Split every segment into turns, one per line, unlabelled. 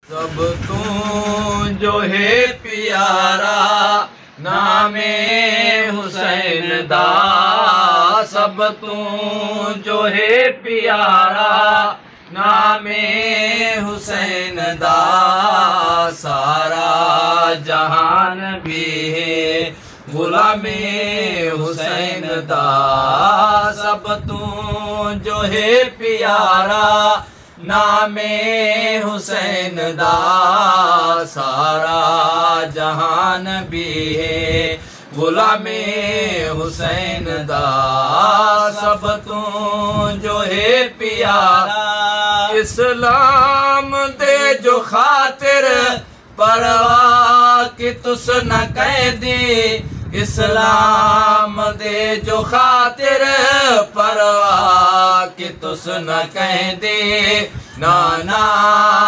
सब तू जो है प्यारा नामे हुसैन दा, सब तू जो है प्यारा नामे हुसैन दा, सारा जहान भी है गुलामे हुसैन दा, सब तू जो है प्यारा नामे हुसैन दा, सारा जहान भी है गुलामे हुसैन दा, सब तू जो है प्यारा इस्लाम दे जो खातिर परवाह की तुस न कह दी, इस्लाम दे जो खातिर परवाह की तुस न कह दे, नाना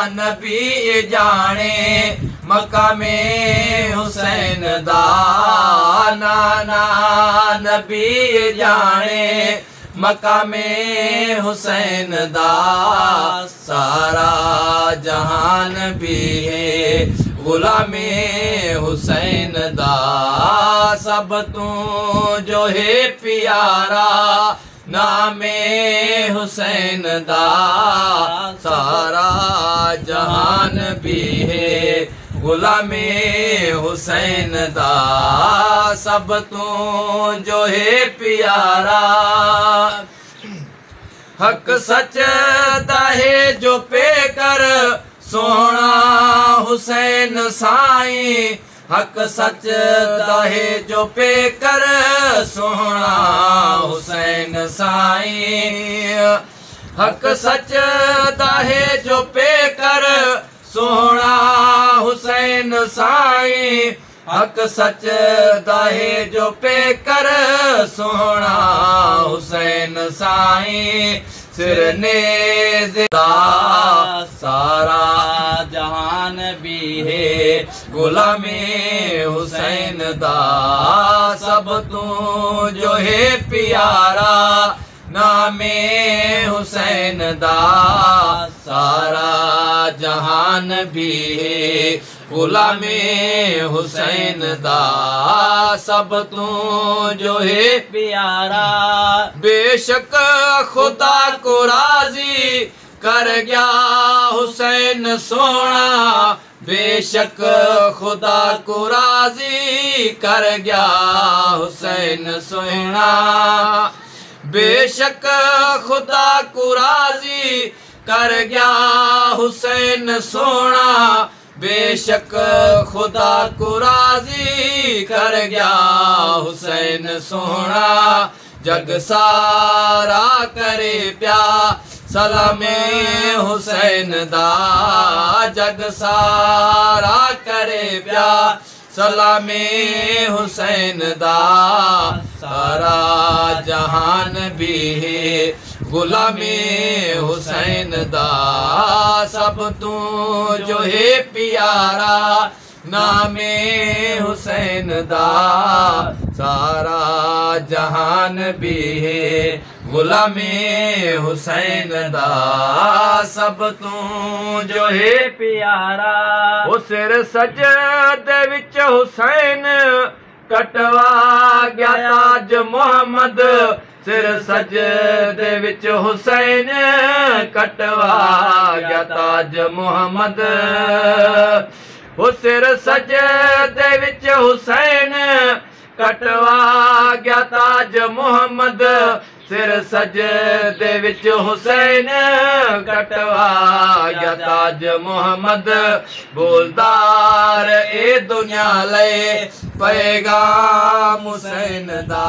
नबी जाने मकामे हुसैन दा, नाना नबी जाने मकामे हुसैन दा, सारा जहान भी है गुलामे हुसैन दा, सब तू जो है प्यारा नामे हुसैन दा, सारा जहान भी है गुलामे हुसैन दा, सब तू जो है प्यारा हक सच दाहे जो पे कर सोना हुसैन साईं, हक सच दाहे जो पे कर सोना हुसैन साईं, हक सच दाहे जो पे कर सोना हुसैन साईं, हक सच दाहे जो पे कर सोना हुसैन साईं, सिर नेज़दा सारा जहान भी है गुलामे हुसैन दा, सब तू जो है प्यारा नामे हुसैन दा, सारा जहान भी है गुलामे हुसैन दा, सब तू जो है प्यारा बेशक खुदा को राजी कर गया हुसैन सोना, बेशक खुदा को राजी कर गया हुसैन सोना, बेशक खुदा को राजी कर गया हुसैन सोना, बेशक खुदा को राजी कर गया हुसैन सोना, जग सारा करे प्या सलामे हुसैन दा, जग सारा करे प्या सलामे हुसैन दा, सारा जहान भी है गुलामे हुसैन दा, सब तू जो है प्यारा नामे हुसैन दा, सारा जहान भी है गुलामे हुसैन दा, सब तू जो है प्यारा ओ सिर सजदे विच हुसैन कटवा गया ताज मोहम्मद, सिर सजदे विच हुसैन कटवा गया ताज मोहम्मद, ओ सिर सजदे विच हुसैन कटवा गया ताज मोहम्मद, सिर सजदे विच हुसैन कटवा गया ताज मोहम्मद, बोलदार ए दुनिया ले पैगाम हुसैन दा।